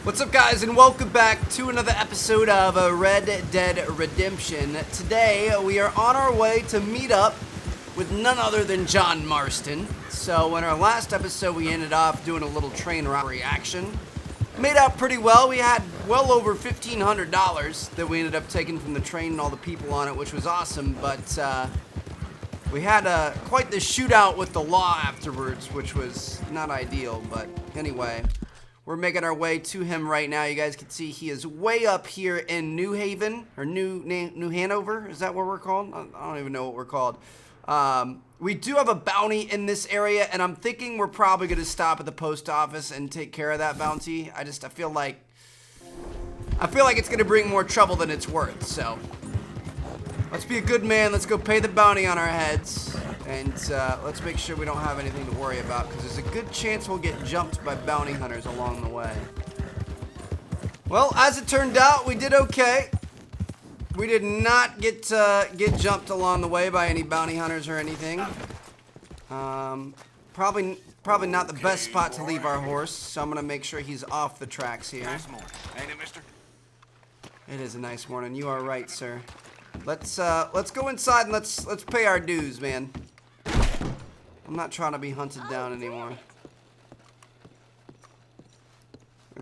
What's up, guys, and welcome back to another episode of Red Dead Redemption. Today, we are on our way to meet up with none other than John Marston. So, in our last episode, we ended off doing a little train robbery action. Made out pretty well. We had well over $1,500 that we ended up taking from the train and all the people on it, which was awesome, but we had quite the shootout with the law afterwards, which was not ideal, but anyway. We're making our way to him right now. You guys can see he is way up here in New Haven, or New Hanover. Is that what we're called? I don't even know what we're called. We do have a bounty in this area, and I'm thinking we're probably going to stop at the post office and take care of that bounty. I feel like it's going to bring more trouble than it's worth. So let's be a good man. Let's go pay the bounty on our heads. And let's make sure we don't have anything to worry about, because there's a good chance we'll get jumped by bounty hunters along the way. Well, as it turned out, we did okay. We did not get jumped along the way by any bounty hunters or anything. Probably not the best spot to leave our horse, so I'm gonna make sure he's off the tracks here. Nice morning, ain't it, mister? It is a nice morning. You are right, sir. Let's go inside and let's pay our dues, man. I'm not trying to be hunted down anymore.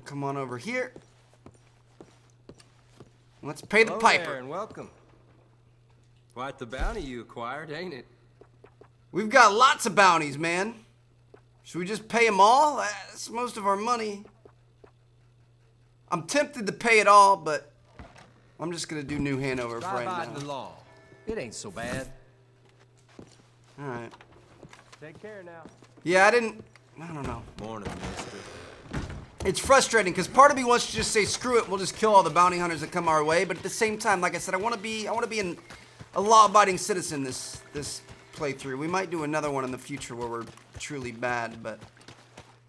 Come on over here. Let's pay the piper. There, and welcome. Quite the bounty you acquired, ain't it? We've got lots of bounties, man. Should we just pay them all? That's most of our money. I'm tempted to pay it all, but I'm just gonna do New Hanover for right now. The law. It ain't so bad. All right. Take care now. Yeah, I don't know. Morning, mister. It's frustrating because part of me wants to just say screw it, we'll just kill all the bounty hunters that come our way, but at the same time, like I said, I want to be a law-abiding citizen this playthrough. We might do another one in the future where we're truly bad, but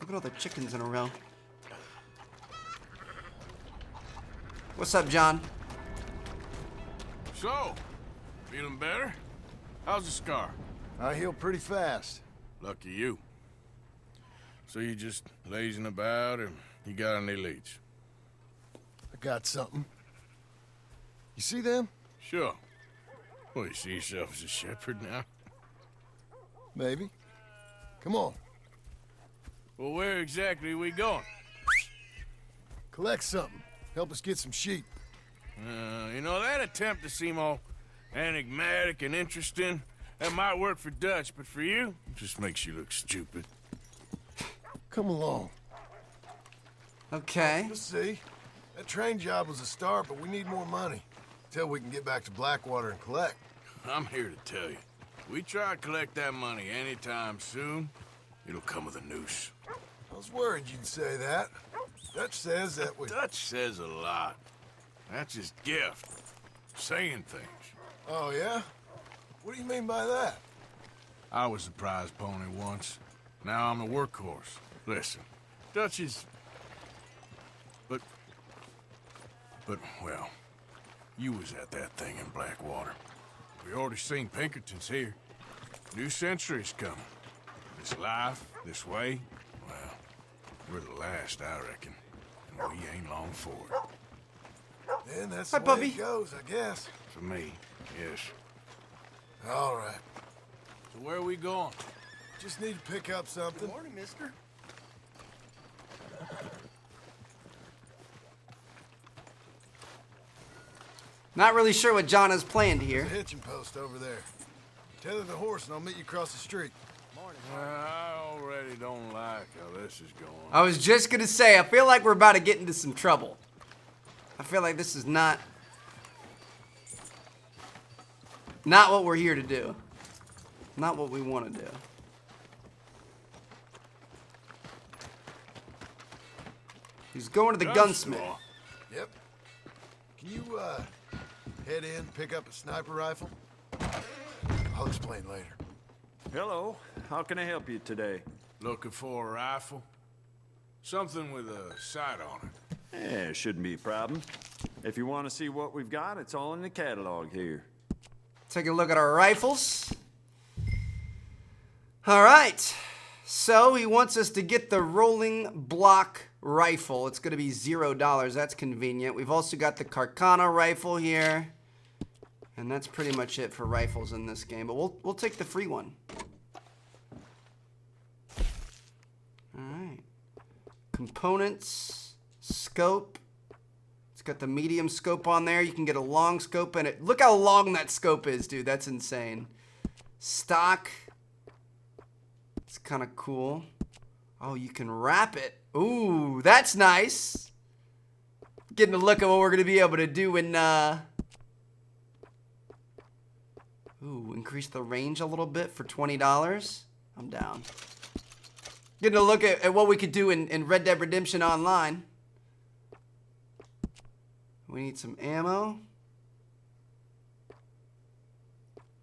look at all the chickens in a row. What's up, John? So, feeling better? How's the scar? I heal pretty fast. Lucky you. So you just lazing about, or you got any leads? I got something. You see them? Sure. Well, you see yourself as a shepherd now? Maybe. Come on. Well, where exactly are we going? Collect something. Help us get some sheep. You know, that attempt to seem all enigmatic and interesting, that might work for Dutch, but for you, it just makes you look stupid. Come along. Okay. Let's see. That train job was a start, but we need more money. Till we can get back to Blackwater and collect. I'm here to tell you, we try to collect that money anytime soon, it'll come with a noose. I was worried you'd say that. Dutch says that we... Dutch says a lot. That's his gift. Saying things. Oh, yeah? What do you mean by that? I was the prize pony once. Now I'm the workhorse. Listen, Dutch is... But, well, you was at that thing in Blackwater. We already seen Pinkertons here. New century's coming. This life, this way, well, we're the last, I reckon. And we ain't long for it. Then that's Hi, the puppy. way it goes, I guess. For me, yes. All right. So where are we going? Just need to pick up something. Good morning, mister. Not really sure what John has planned There's here. a hitching post over there. Tether the horse and I'll meet you across the street. I already don't like how this is going. I was just gonna say, I feel like we're about to get into some trouble. I feel like this is not what we're here to do. Not what we want to do. He's going to the gunsmith. Yep. Can you, head in, pick up a sniper rifle? I'll explain later. Hello. How can I help you today? Looking for a rifle? Something with a sight on it. Yeah, shouldn't be a problem. If you want to see what we've got, it's all in the catalog here. Take a look at our rifles. All right. So he wants us to get the rolling block rifle. It's going to be $0. That's convenient. We've also got the Carcana rifle here. And that's pretty much it for rifles in this game. But we'll take the free one. Alright. Components. Scope. It's got the medium scope on there. You can get a long scope in it. Look how long that scope is, dude. That's insane. Stock. It's kind of cool. Oh, you can wrap it. Ooh, that's nice. Getting a look at what we're going to be able to do in, Ooh, increase the range a little bit for $20. I'm down. Getting a look at what we could do in Red Dead Redemption Online. We need some ammo.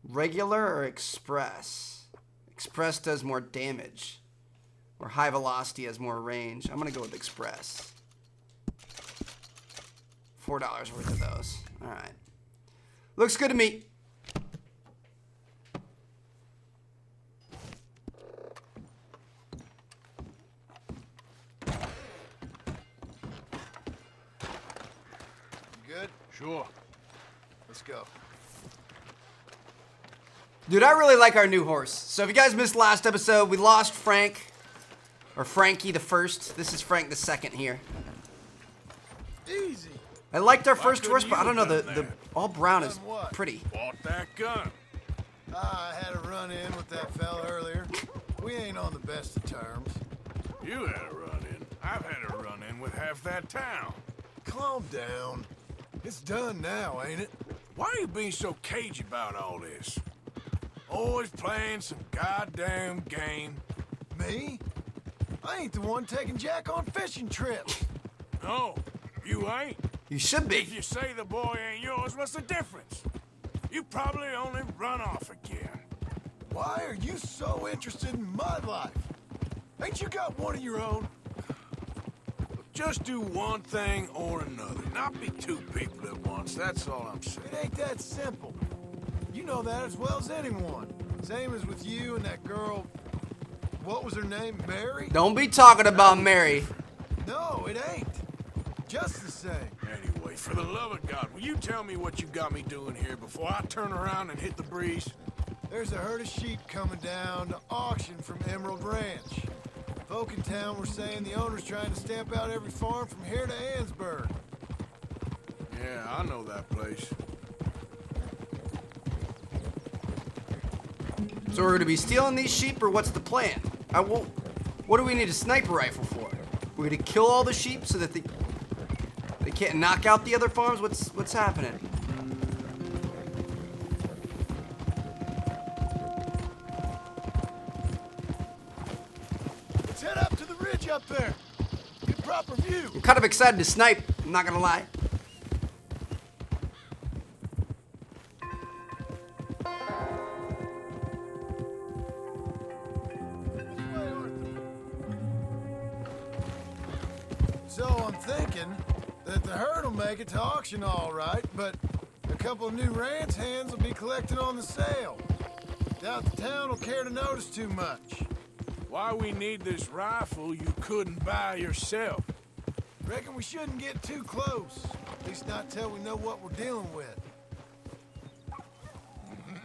Regular or express? Express does more damage. Or high velocity has more range. I'm going to go with express. $4 worth of those. Alright. Looks good to me. You good? Sure. Let's go. Dude, I really like our new horse. So if you guys missed last episode, we lost Frank. Or Frankie the first. This is Frank the second here. Easy. I liked our first couldn't horse, but you I don't know, have the done that? all brown is Done what? pretty. Bought that gun. I had a run-in with that fella earlier. We ain't on the best of terms. You had a run-in. I've had a run-in with half that town. Calm down. It's done now, ain't it? Why are you being so cagey about all this? Always playing some goddamn game. Me? I ain't the one taking Jack on fishing trips. No, you ain't. You should be. If you say the boy ain't yours, what's the difference? You probably only run off again. Why are you so interested in my life? Ain't you got one of your own? Just do one thing or another. Not be two people at once, that's all I'm saying. It ain't that simple. You know that as well as anyone. Same as with you and that girl. What was her name? Mary? Don't be talking about Mary. No, it ain't. Just the same. Anyway, for the love of God, will you tell me what you got me doing here before I turn around and hit the breeze? There's a herd of sheep coming down to auction from Emerald Ranch. Folk in town were saying the owner's trying to stamp out every farm from here to Ansburg. Yeah, I know that place. So we're going to be stealing these sheep, or what's the plan? What do we need a sniper rifle for? We're going to kill all the sheep so that they can't knock out the other farms? What's happening? Let's head up to the ridge up there. Get proper view. I'm kind of excited to snipe, I'm not going to lie. So I'm thinking that the herd will make it to auction all right, but a couple of new ranch hands will be collecting on the sale. Doubt the town will care to notice too much. Why we need this rifle you couldn't buy yourself? Reckon we shouldn't get too close. At least not till we know what we're dealing with.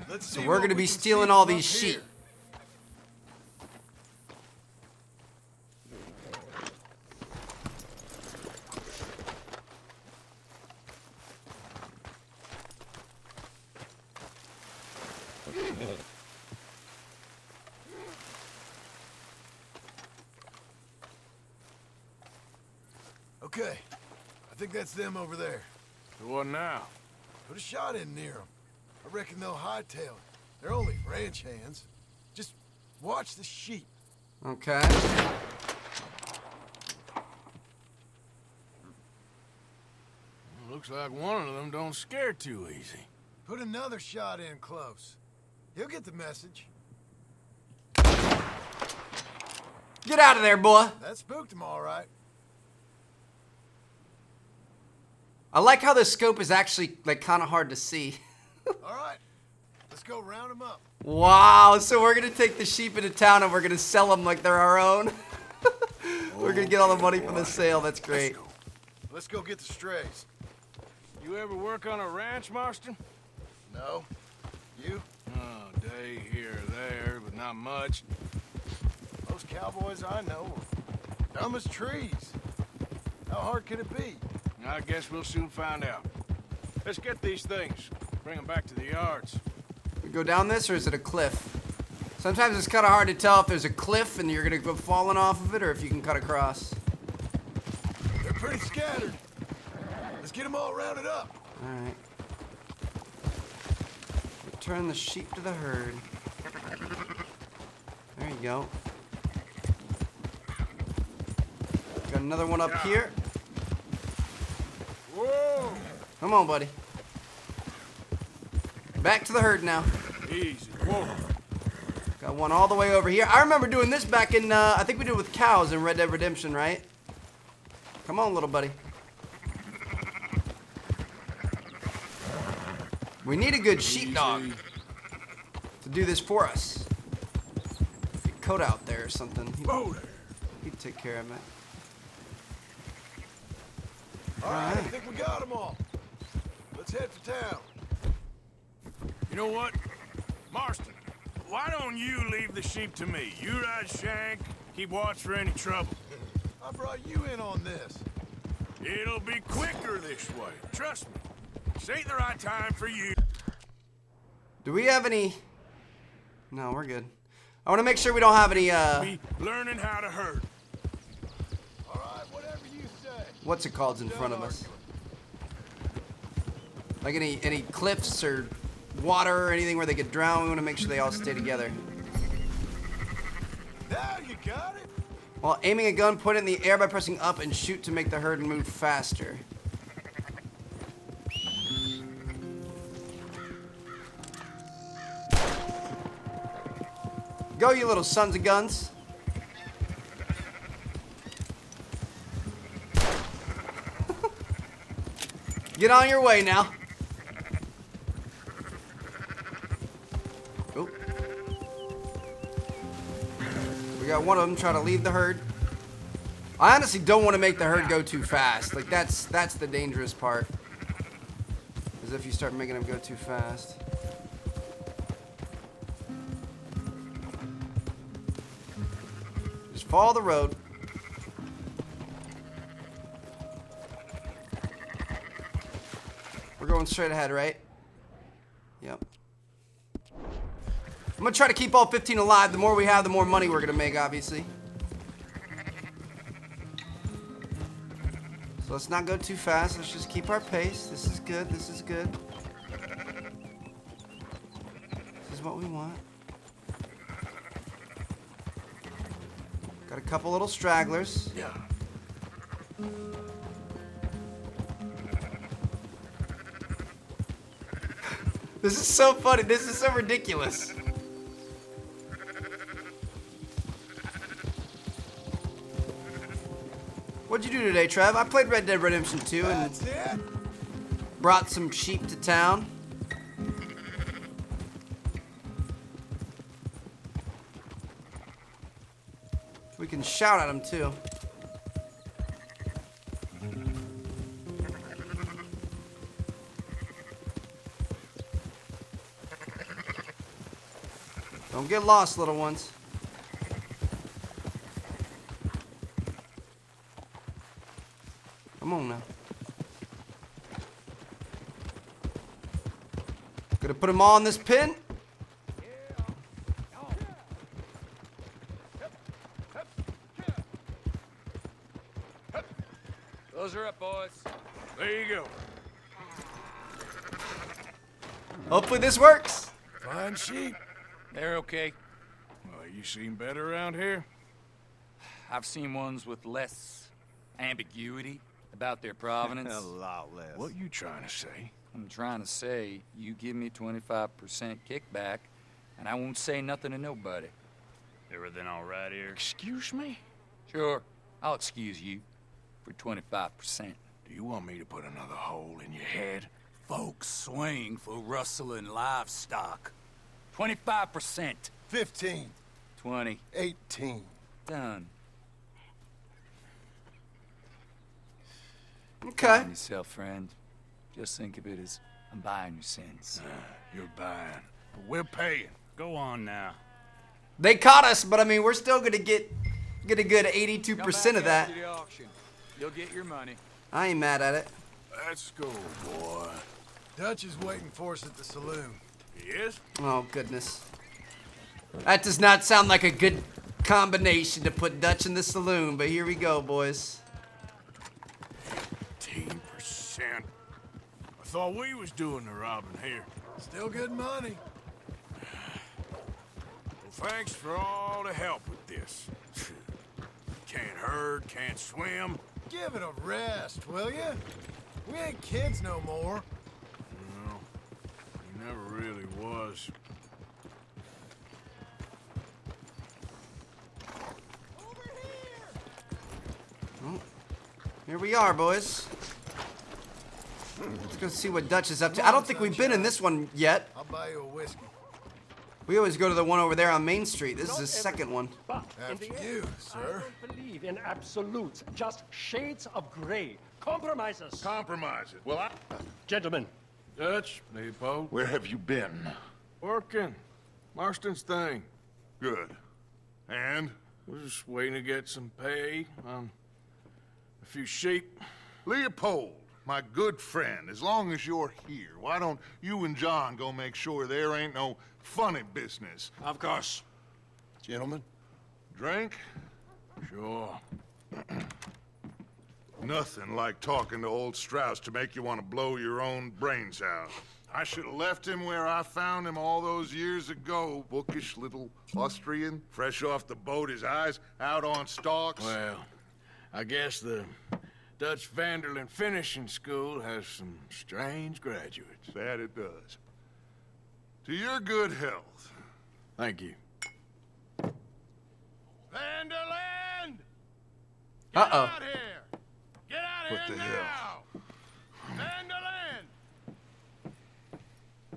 Let's see So we're what going to we be can stealing see all from these up sheep. here. Okay, I think that's them over there. So what now? Put a shot in near them. I reckon they'll hightail it. They're only ranch hands. Just watch the sheep. Okay. Looks like one of them don't scare too easy. Put another shot in close. He'll get the message. Get out of there, boy. That spooked him all right. I like how the scope is actually, like, kind of hard to see. All right, let's go round him up. Wow, so we're going to take the sheep into town and we're going to sell them like they're our own. We're gonna get all the money from the sale. That's great. Let's go get the strays. You ever work on a ranch, Marston? No? You? Oh, day here or there, but not much. Most cowboys I know are dumb as trees. How hard could it be? I guess we'll soon find out. Let's get these things. Bring them back to the yards. We go down this, or is it a cliff? Sometimes it's kind of hard to tell if there's a cliff and you're gonna go falling off of it, or if you can cut across. They're pretty scattered. Let's get them all rounded up. All right. Return the sheep to the herd. There you go. Got another one up here. Whoa! Come on, buddy. Back to the herd now. Easy. Whoa. Got one all the way over here. I remember doing this back in, I think we did it with cows in Red Dead Redemption, right? Come on, little buddy. We need a good sheepdog to do this for us. Get Coat out there or something. He'd take care of it. All right, I think we got them all. Let's head for town. You know what? Marston, why don't you leave the sheep to me? You ride Shank, keep watch for any trouble. I brought you in on this. It'll be quicker this way. Trust me. This ain't the right time for you. Do we have any? No, we're good. I want to make sure we don't have any, Be learning how to herd. All right, whatever you say. what's it called in front of us? Like any cliffs or water or anything where they get drowned. We want to make sure they all stay together. Now you got it. While aiming a gun, put it in the air by pressing up and shoot to make the herd move faster. Go, you little sons of guns. Get on your way now. Oh. We got one of them trying to leave the herd. I honestly don't want to make the herd go too fast. Like that's the dangerous part. Is if you start making them go too fast. Just follow the road. We're going straight ahead, right? Yep. I'm gonna try to keep all 15 alive. The more we have, the more money we're gonna make, obviously. So let's not go too fast. Let's just keep our pace. This is good. This is good. This is what we want. Got a couple little stragglers. Yeah. This is so funny. This is so ridiculous. What'd you do today, Trev? I played Red Dead Redemption 2 and That's it. brought some sheep to town. We can shout at them too. Don't get lost, little ones. Come on now. Gonna put them all in this pin. Those are up, boys. There you go. Hopefully this works. Fine sheep. They're okay. Well, you seem better around here. I've seen ones with less ambiguity about their provenance. A lot less. What you trying to say? I'm trying to say, you give me 25% kickback, and I won't say nothing to nobody. Everything all right here? Excuse me? Sure, I'll excuse you for 25%. Do you want me to put another hole in your head? Folks swing for rustling livestock. 25%. 15. 20. 18. Done. Okay. Buying yourself, friend. Just think of it as I'm buying your sins. You're buying, but we're paying. Go on now. They caught us, but I mean, we're still gonna get a good 82% of that. After the auction. You'll get your money. I ain't mad at it. Let's go, boy. Dutch is waiting for us at the saloon. He is? Oh, goodness. That does not sound like a good combination to put Dutch in the saloon, but here we go, boys. 18%. I thought we was doing the robbing here. Still good money. Well, thanks for all the help with this. Can't herd, can't swim. Give it a rest, will ya? We ain't kids no more. No, he never really was. Oh, here we are, boys. Let's go see what Dutch is up to. I don't think we've been in this one yet. I'll buy you a whiskey. We always go to the one over there on Main Street. This is the second one. But in After the you, end, sir. I don't believe in absolutes, just shades of gray. Compromises. Compromise it. Well, Gentlemen, Dutch, Leopold. where have you been? Working. Marston's thing. Good. And? We're just waiting to get some pay on a few sheep. Leopold, my good friend, as long as you're here, why don't you and John go make sure there ain't no funny business? Of course. Gentlemen, drink? Sure. Nothing like talking to old Strauss to make you want to blow your own brains out. I should have left him where I found him all those years ago. Bookish little Austrian, fresh off the boat, his eyes out on stalks. Well, I guess the Dutch Vanderlyn Finishing School has some strange graduates. That it does. To your good health. Thank you. Vanderland! Uh-oh. Out here! Get out of What here the now! Vanderland!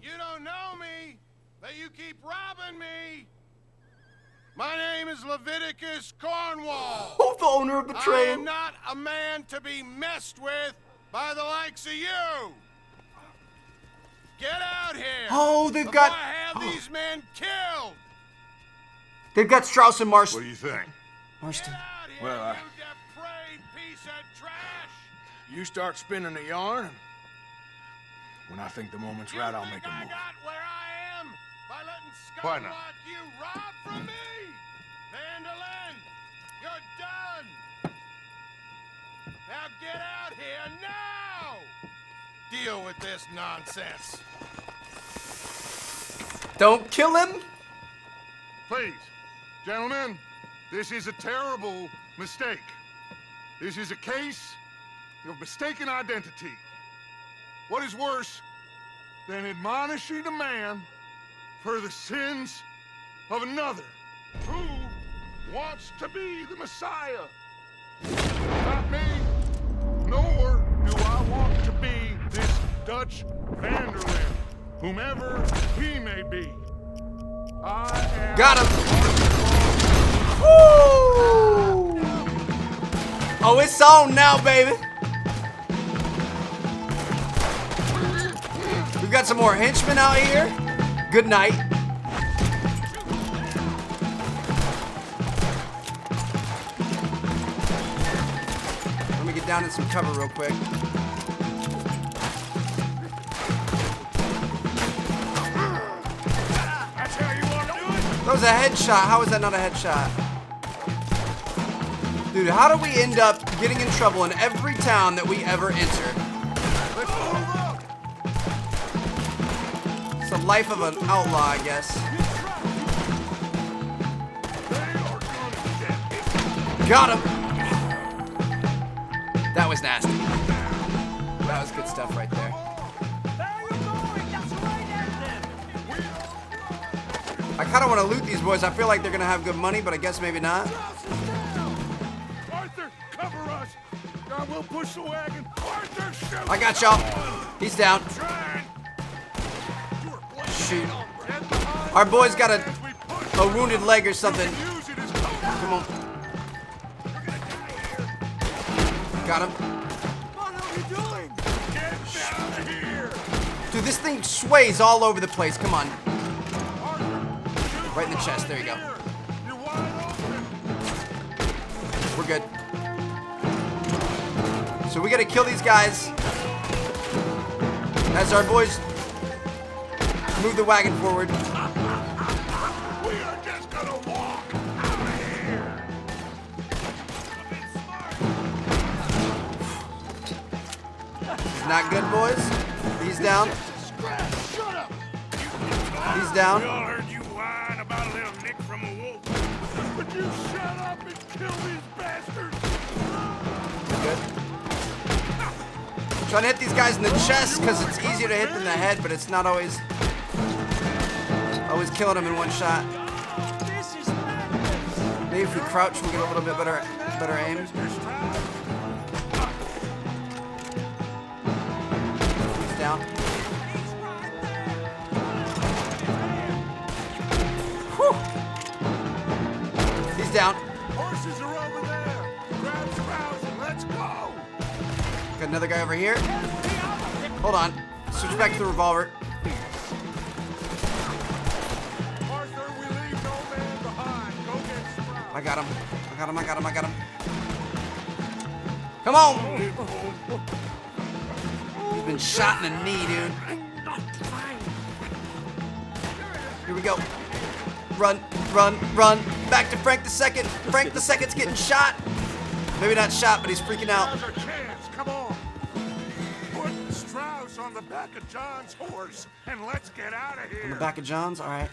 You don't know me, but you keep robbing me! My name is Leviticus Cornwall! Oh, the owner of the I train. am not a man to be messed with by the likes of you! Get out here! Oh, they've before got- I have these men killed! They've got Strauss and What do Marston. you think? Marston. Get out here, Well, you depraved piece of trash! You start spinning the yarn, and when I think the moment's right, I'll make a I move. got where I am by letting Why scum not? like you rob from me? Vandalin, you're done! Now get out here now! Deal with this nonsense. Don't kill him. Please, gentlemen, this is a terrible mistake. This is a case of mistaken identity. What is worse than admonishing a man for the sins of another who wants to be the Messiah? Not me, nor do I want to be this Dutch Vanderlyn, whomever he may be. I am... Got him. Woo! Oh, it's on now, baby. We've got some more henchmen out here. Good night. Let me get down in some cover real quick. That's how you want to do it? That was a headshot. How is that not a headshot? Dude, how do we end up getting in trouble in every town that we ever enter? It's the life of an outlaw, I guess. Got him! That was nasty. That was good stuff right there. there you go. That's right, Enden. I kind of want to loot these boys. I feel like they're going to have good money, but I guess maybe not. Arthur, cover us! God, we'll push the wagon. Arthur, shoot! I got y'all. He's down. Shoot. Our boy's got a wounded leg or something. Use it as cover. Come on. Got him. Dude, this thing sways all over the place. Come on. Right in the chest. There you go. We're good. So we gotta kill these guys as our boys move the wagon forward. We are just gonna walk out of here. He's not good, boys. He's down. Shut up. He's down. We all heard you whine about a little nick from a wolf. Would you shut up and kill these bastards? Good. Trying to hit these guys in the chest because it's easier to hit than the head, but it's not always killing them in one shot. Maybe if we crouch, we get a little bit better aim. He's down. Whew. He's down. Horses are over there. Grab Strauss and let's go. Got another guy over here. Hold on. Switch back to the revolver. Arthur, we leave no man behind. Go get Strauss. I got him. I got him. Come on! He's been shot in the knee, dude. Here we go. Run. Back to Frank the Second. Frank the Second's getting shot. Maybe not shot, but he's freaking out. Now's our chance. Come on. Put Strauss on the back of John's horse and let's get out of here. On the back of John's? All right.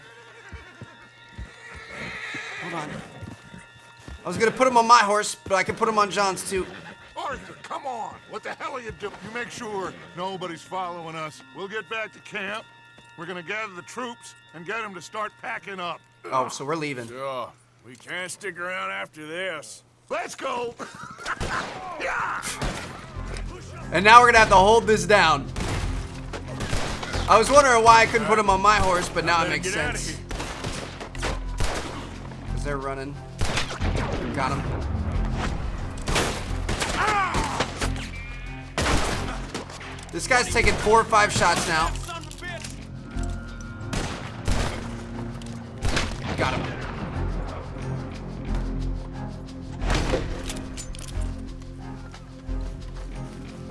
Hold on. I was going to put him on my horse, but I can put him on John's too. Arthur, come on. What the hell are you doing? You make sure nobody's following us. We'll get back to camp. We're gonna gather the troops and get them to start packing up. Oh, so we're leaving. Sure. We can't stick around after this. Let's go. Yeah. And now we're going to have to hold this down. I was wondering why I couldn't put him on my horse, but now it makes Get out of sense. here. Because they're running. Got him. This guy's taking 4 or 5 shots now. Got him.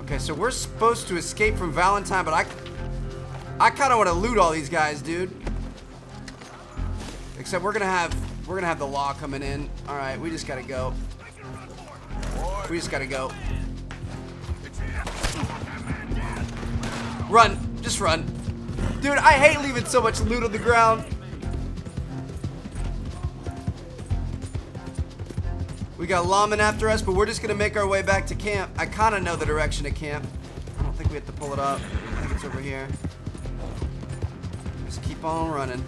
Okay, so we're supposed to escape from Valentine, but I kind of want to loot all these guys, dude. Except we're gonna have the law coming in. All right, we just gotta go. We just gotta go. Run, just run. Dude, I hate leaving so much loot on the ground. We got lawmen after us, but we're just gonna make our way back to camp. I kind of know the direction of camp. I don't think we have to pull it up. I think it's over here. Just keep on running.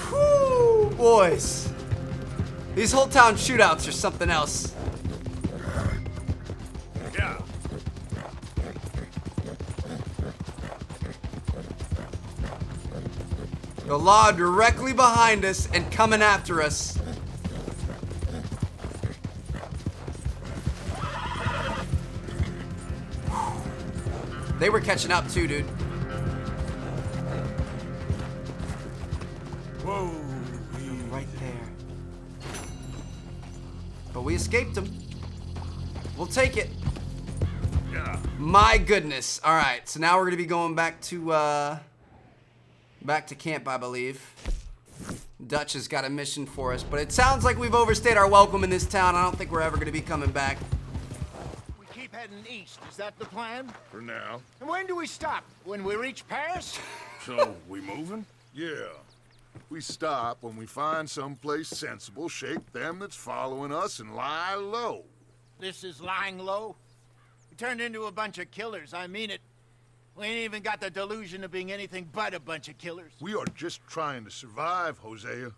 Whew, boys. These whole town shootouts are something else. Yeah. The law directly behind us and coming after us. They were catching up too, dude. Whoa. Right there. But we escaped them. We'll take it. Yeah. My goodness. All right, so now we're gonna be going back to camp, I believe. Dutch has got a mission for us, but it sounds like we've overstayed our welcome in this town. I don't think we're ever gonna be coming back. We keep heading east. Is that the plan? For now. And when do we stop? When we reach Paris? So, we moving? Yeah. We stop when we find someplace sensible, shake them that's following us, and lie low. This is lying low. We turned into a bunch of killers. I mean it. We ain't even got the delusion of being anything but a bunch of killers. We are just trying to survive, Hosea.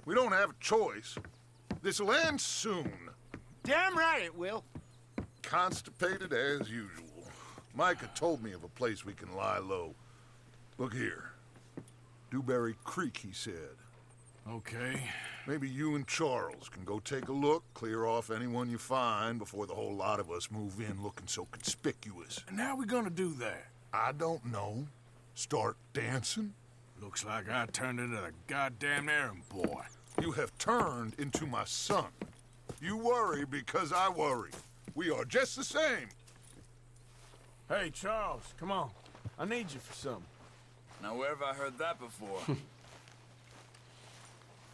We don't have a choice. This'll end soon. Damn right it will. Constipated as usual. Micah told me of a place we can lie low. Look here. Dewberry Creek, he said. Okay. Maybe you and Charles can go take a look, clear off anyone you find before the whole lot of us move in looking so conspicuous. And how we gonna do that? I don't know. Start dancing? Looks like I turned into the goddamn errand boy. You have turned into my son. You worry because I worry. We are just the same. Hey, Charles, come on. I need you for something. Now, where have I heard that before?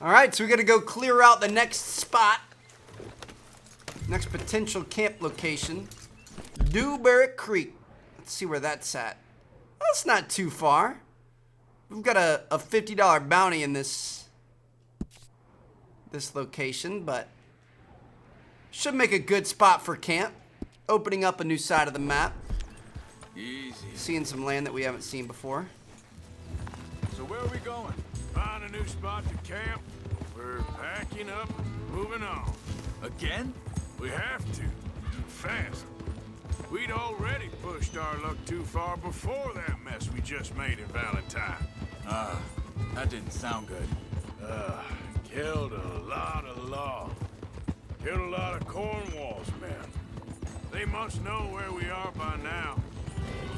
All right, so we got to go clear out the next spot. Next potential camp location. Dewberry Creek. Let's see where that's at. That's not too far. We've got a $50 bounty in this location, but should make a good spot for camp. Opening up a new side of the map. Easy. Seeing some land that we haven't seen before. So where are we going? Find a new spot to camp. We're packing up, moving on. Again? We have to. Fast. We'd already pushed our luck too far before that mess we just made in Valentine. That didn't sound good. Killed a lot of law. Killed a lot of Cornwall's men. They must know where we are by now.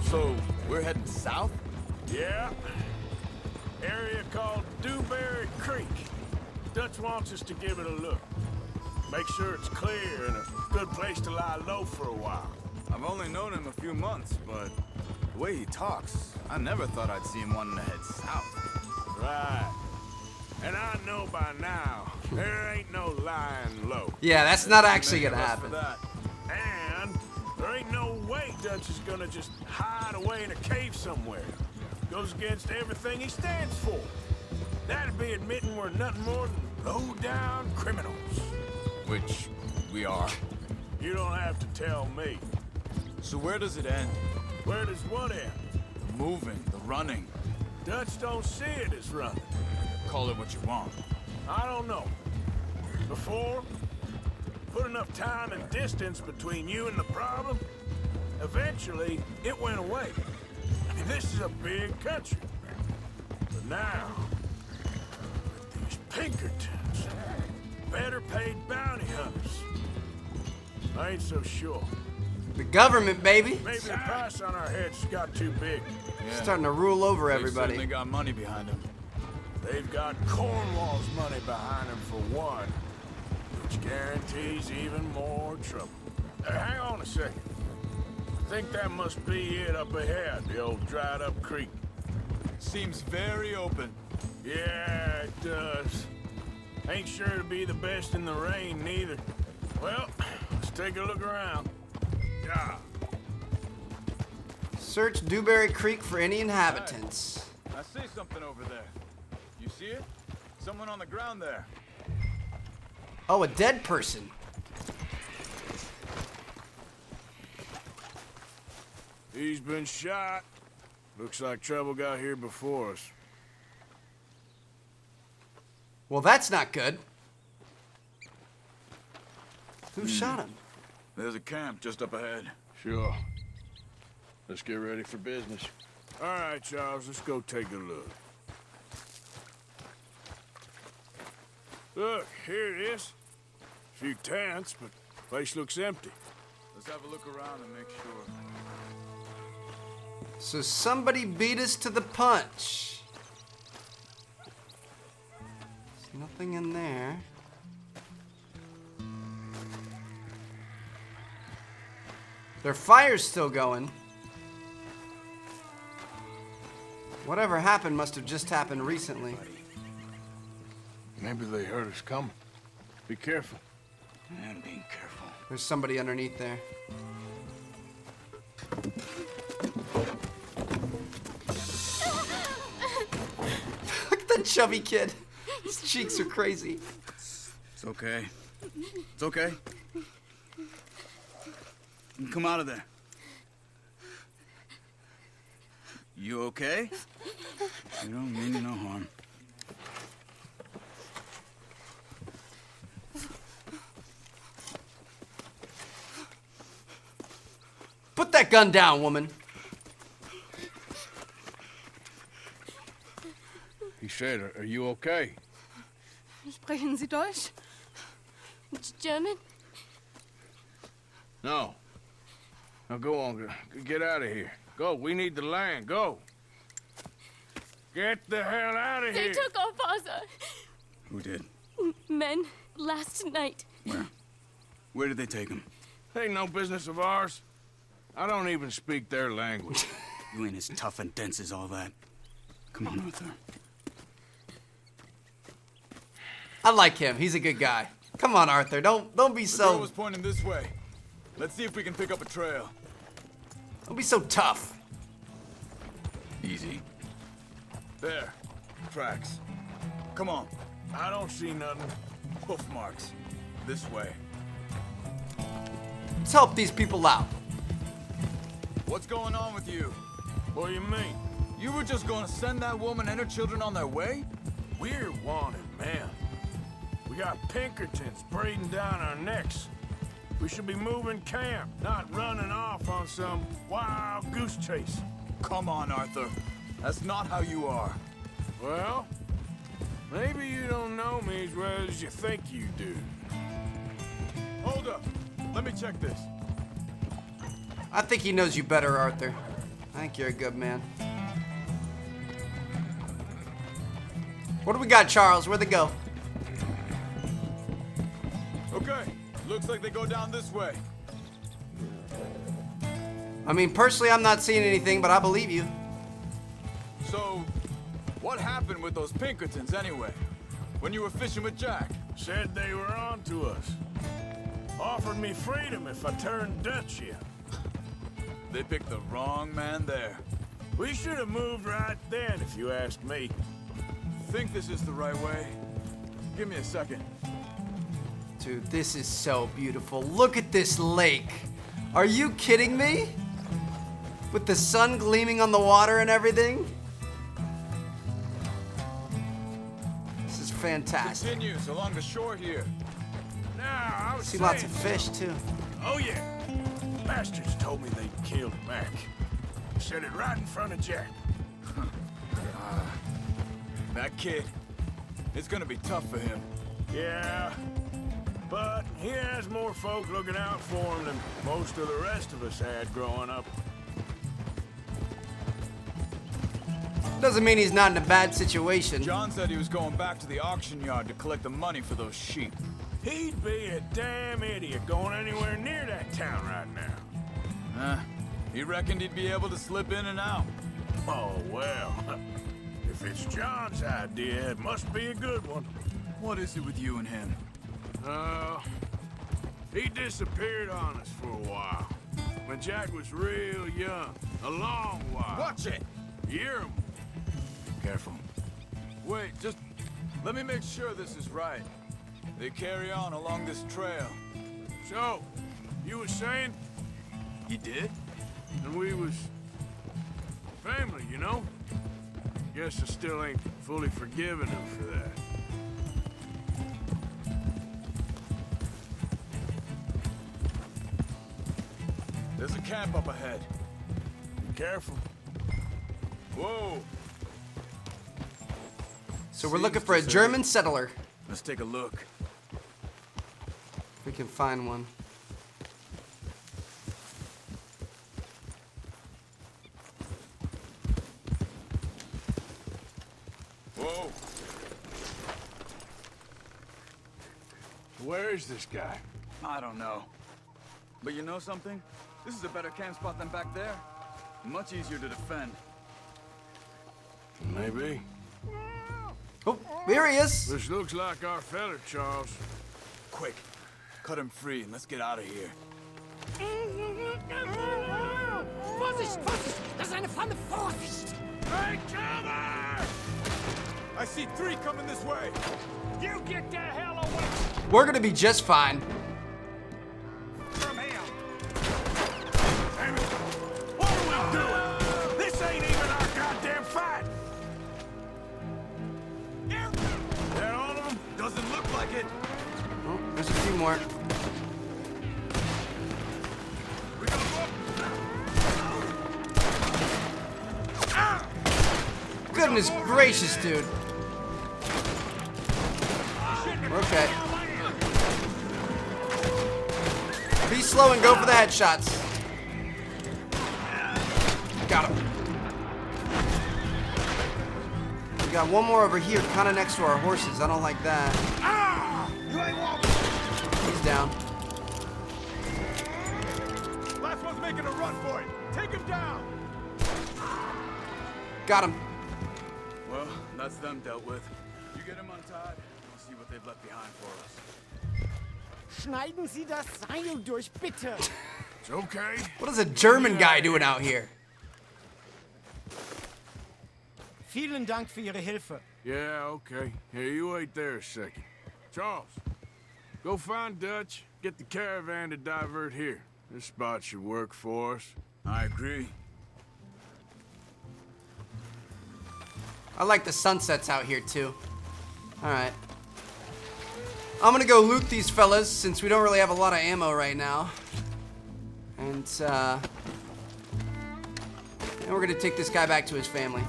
So, we're heading south? Yeah. Area called Dewberry Creek. Dutch wants us to give it a look. Make sure it's clear and a good place to lie low for a while. I've only known him a few months, but the way he talks, I never thought I'd see him wanting to head south. Right. And I know by now, there ain't no lying low. Yeah, that's not actually gonna happen. And there ain't no way Dutch is gonna just hide away in a cave somewhere. Goes against everything he stands for. That'd be admitting we're nothing more than low-down criminals. Which we are. You don't have to tell me. So where does it end? Where does what end? The moving, the running. Dutch don't see it as running. Call it what you want. I don't know. Before, put enough time and distance between you and the problem, eventually it went away. I mean, this is a big country. But now, with these Pinkertons, better paid bounty hunters, I ain't so sure. The government, baby. Maybe the price on our heads got too big. Yeah. Starting to rule over They everybody. certainly got money behind him. They've got Cornwall's money behind them for one, which guarantees even more trouble. Hang on a second. I think that must be it up ahead, the old dried-up creek. Seems very open. Yeah, it does. Ain't sure to be the best in the rain, neither. Well, let's take a look around. Yeah. Search Dewberry Creek for any inhabitants. I see something over there. You see it? Someone on the ground there. Oh, a dead person. He's been shot. Looks like trouble got here before us. Well, that's not good. Who shot him? There's a camp just up ahead. Sure. Let's get ready for business. All right, Charles, let's go take a look. Look, here it is. A few tents, but the place looks empty. Let's have a look around and make sure. So somebody beat us to the punch. There's nothing in there. Their fire's still going. Whatever happened must have just happened recently. Maybe they heard us coming. Be careful. And being careful. There's somebody underneath there. Look at that chubby kid. His cheeks are crazy. It's okay. It's okay. Come out of there. You okay? You don't mean you no harm. Put that gun down, woman. He said, are you okay? Sprechen Sie Deutsch? German? No. Now go on, get out of here. Go, we need the land, go. Get the hell out of They here. took our father. Who did? Men, last night. Where? Where did they take him? Ain't no business of ours. I don't even speak their language. You ain't as tough and dense as all that. Come on, Arthur. I like him. He's a good guy. Come on, Arthur. Don't be The girl so was pointing this way. Let's see if we can pick up a trail. don't be so tough. Easy. There. Tracks. Come on. I don't see nothing. Hoof marks. This way. Let's help these people out. What's going on with you? What do you mean? You were just gonna send that woman and her children on their way? We're wanted, man. We got Pinkertons breathing down our necks. We should be moving camp, not running off on some wild goose chase. Come on, Arthur. That's not how you are. Well, maybe you don't know me as well as you think you do. Hold up. Let me check this. I think he knows you better, Arthur. I think you're a good man. What do we got, Charles? Where'd they go? Okay. Looks like they go down this way. I mean, personally, I'm not seeing anything, but I believe you. So, what happened with those Pinkertons anyway? When you were fishing with Jack? Said they were on to us. Offered me freedom if I turned Dutch in. They picked the wrong man there. We should have moved right then, if you ask me. Think this is the right way? Give me a second. Dude, this is so beautiful. Look at this lake. Are you kidding me? With the sun gleaming on the water and everything? This is fantastic. Continues along the shore here. Now, I was See lots of saying, fish, too. oh yeah. Bastards told me they'd killed Mac. Said it right in front of Jack. That kid. It's gonna be tough for him. Yeah, but he has more folk looking out for him than most of the rest of us had growing up. Doesn't mean he's not in a bad situation. John said he was going back to the auction yard to collect the money for those sheep. He'd be a damn idiot going anywhere near that town right now. He reckoned he'd be able to slip in and out. Oh, well. If it's John's idea, it must be a good one. What is it with you and him? He disappeared on us for a while. When Jack was real young. A long while. Watch it! Year. Careful. Wait, just let me make sure this is right. They carry on along this trail. So, you was saying? He did? And we was family, you know? Guess I still ain't fully forgiven him for that. There's a camp up ahead. Be careful. Whoa! So we're looking for a German settler. Let's take a look. If we can find one. Whoa! Where is this guy? I don't know. But you know something? This is a better camp spot than back there. Much easier to defend. Maybe. Oh, here he is. This looks like our fella, Charles. Quick, cut him free and let's get out of here. Vorsicht, Vorsicht! Das ist eine Pfanne! Vorsicht! Hey, cover! I see 3 coming this way! You get the hell away We're gonna be just fine. from him! Damn it! What are we doing? This ain't even our goddamn fight! That all of them? Doesn't look like it! Oh, there's a few more. We gotta go up! Goodness gracious, dude. Okay. Be slow and go for the headshots. Got him. We got one more over here, kind of next to our horses. I don't like that. He's down. Last one's making a run for it. Take him down. Got him. Well, that's them dealt with. You get them untied, we'll see what they've left behind for us. Schneiden Sie das Seil durch, bitte. It's okay. What is a German guy doing out here? Vielen Dank für Ihre Hilfe. Yeah, okay. Here, you wait there a second. Charles, go find Dutch. Get the caravan to divert here. This spot should work for us. I agree. I like the sunsets out here too. Alright. I'm gonna go loot these fellas since we don't really have a lot of ammo right now. And we're gonna take this guy back to his family.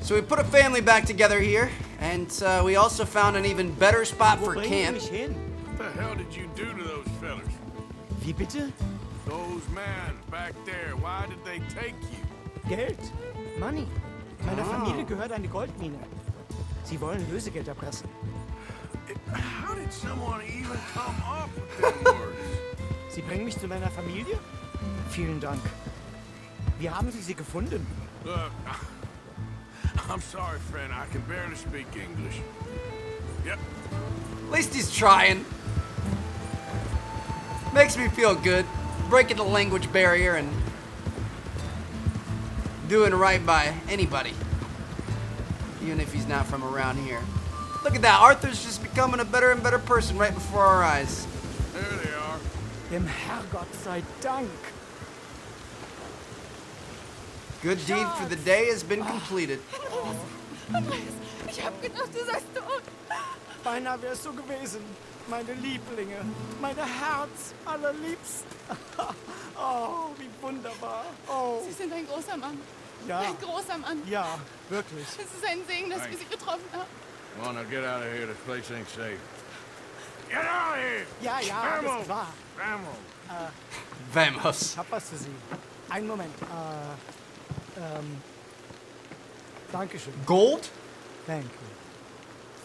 So we put a family back together here, and we also found an even better spot for camp. What the hell did you do to those fellas? Wie bitte? Those men back there, why did they take you? Geld. Money. Meiner Familie gehört eine Goldmine. Sie wollen Lösegeld erpressen. How did someone even come up with them words? Sie bringen mich zu meiner Familie? Vielen Dank. Wie haben Sie sie gefunden? Look, I'm sorry, friend. I can barely speak English. Yep. At least he's trying. Makes me feel good. Breaking the language barrier and doing right by anybody. Even if he's not from around here. Look at that. Arthur's just becoming a better and better person right before our eyes. There they are. Dem Herrgott sei Dank. Good deed for the day has been completed. Andreas, ich hab gedacht, du seist tot. Beinahe wär's so gewesen. Meine Lieblinge. Meine Herz allerliebst. Oh, wie wunderbar. Oh. Sie sind ein großer Mann. Ja. Ein großer Mann. Ja, wirklich. Es ist ein Segen, dass wir Sie getroffen haben. Come on, now get out of here. This place ain't safe. Get out of here! Ja, ja, alles klar. Vamos! Vamos. Ich hab was für Sie. Einen Moment. Dankeschön. Gold? Thank you.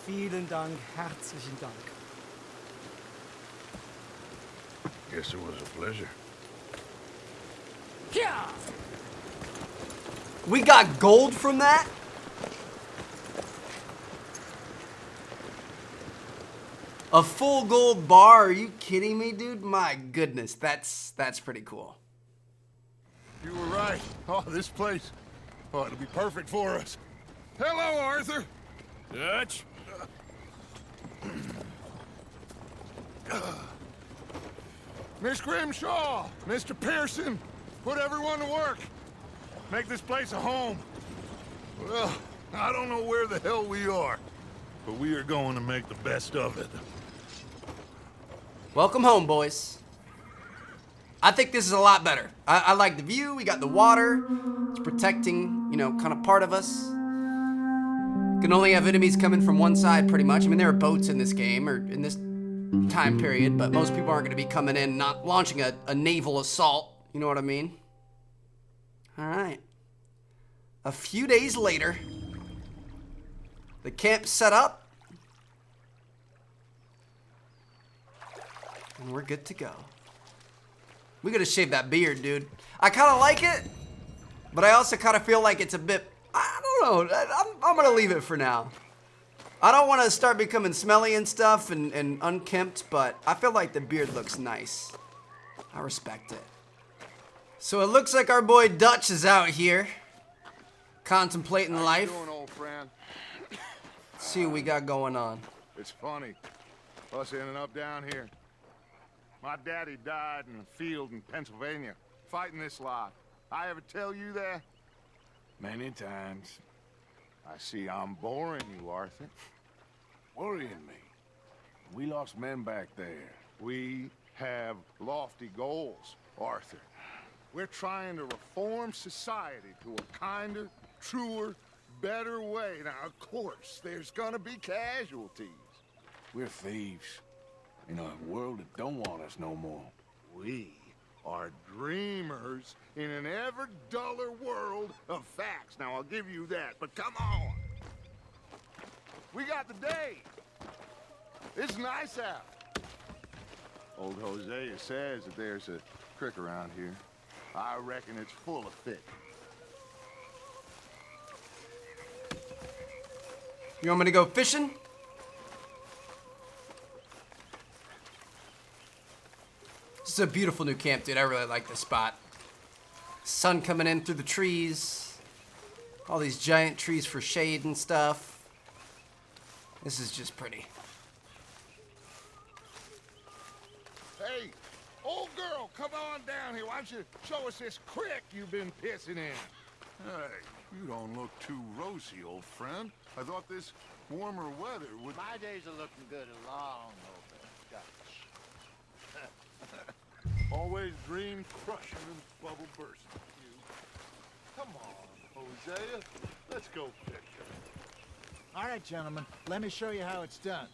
Vielen Dank, herzlichen Dank. Guess it was a pleasure. Ja! We got gold from that? A full gold bar? Are you kidding me, dude? My goodness, that's pretty cool. You were right. Oh, this place. Oh, it'll be perfect for us. Hello, Arthur. Dutch? Miss Grimshaw, Mr. Pearson, put everyone to work. Make this place a home. Well, I don't know where the hell we are, but we are going to make the best of it. Welcome home, boys. I think this is a lot better. I like the view. We got the water. It's protecting, you know, kind of part of us. Can only have enemies coming from one side, pretty much. I mean, there are boats in this game, or in this time period, but most people aren't going to be coming in, not launching a naval assault. You know what I mean? All right. A few days later, the camp's set up, and we're good to go. We gotta shave that beard, dude. I kind of like it, but I also kind of feel like it's a bit, I don't know, I'm gonna leave it for now. I don't want to start becoming smelly and stuff and unkempt, but I feel like the beard looks nice. I respect it. So it looks like our boy Dutch is out here, contemplating life. How you doing, old friend? Let's see what we got going on. It's funny, us ending up down here. My daddy died in a field in Pennsylvania, fighting this lot. I ever tell you that? Many times. I see I'm boring you, Arthur. Worrying me. We lost men back there. We have lofty goals, Arthur. We're trying to reform society to a kinder, truer, better way. Now, of course, there's gonna be casualties. We're thieves in a world that don't want us no more. We are dreamers in an ever duller world of facts. Now, I'll give you that, but come on. We got the day. It's nice out. Old Hosea says that there's a creek around here. I reckon it's full of fish. You want me to go fishing? This is a beautiful new camp, dude. I really like this spot. Sun coming in through the trees. All these giant trees for shade and stuff. This is just pretty. Hey, old girl, come on down here. Why don't you show us this creek you've been pissing in? Hey, you don't look too rosy, old friend. I thought this warmer weather would... My days are looking good along over Dutch. Always dream crushing and bubble bursting. You. Come on, Hosea. Let's go fishing. All right, gentlemen. Let me show you how it's done.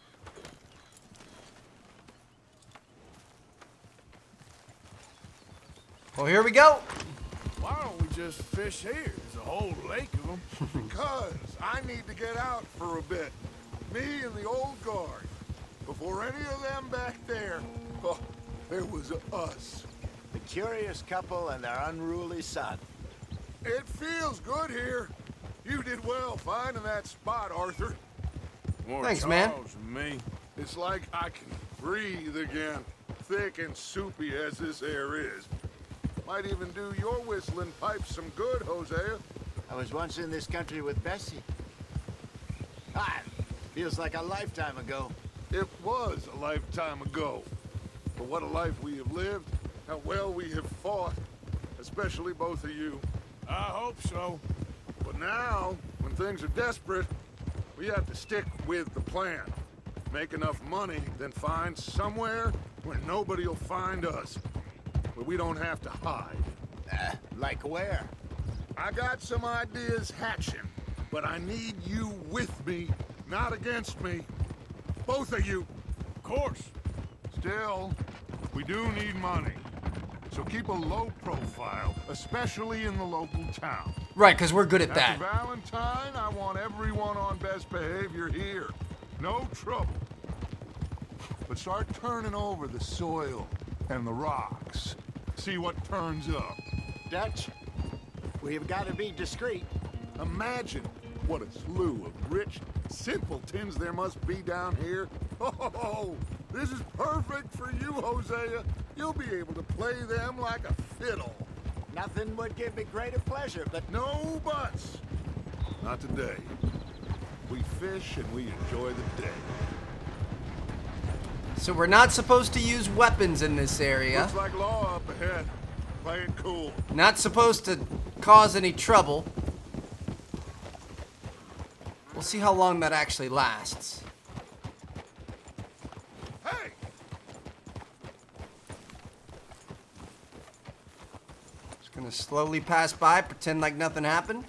Well, here we go. Why don't we just fish here? There's a whole lake of them. Because I need to get out for a bit. Me and the old guard. Before any of them back there, oh, there was us. The curious couple and their unruly son. It feels good here. You did well finding that spot, Arthur. More Thanks, man. Charles than me. It's like I can breathe again, thick and soupy as this air is. Might even do your whistling pipes some good, Hosea. I was once in this country with Bessie. Ah, feels like a lifetime ago. It was a lifetime ago. But what a life we have lived, how well we have fought, especially both of you. I hope so. But now, when things are desperate, we have to stick with the plan. Make enough money, then find somewhere where nobody will find us. Where we don't have to hide. Like where? I got some ideas hatching, but I need you with me, not against me. Both of you. Of course. Still, we do need money. So keep a low profile, especially in the local town. Right, because we're good at that. After Valentine, I want everyone on best behavior here. No trouble. But start turning over the soil and the rocks. See what turns up. Dutch, we've got to be discreet. Imagine what a slew of rich simpletons there must be down here. Oh, this is perfect for you, Hosea. You'll be able to play them like a fiddle. Nothing would give me greater pleasure, but... No buts. Not today. We fish and we enjoy the day. So we're not supposed to use weapons in this area. Looks like law up ahead. Play it cool. Not supposed to cause any trouble. We'll see how long that actually lasts. Hey! Just gonna slowly pass by, pretend like nothing happened.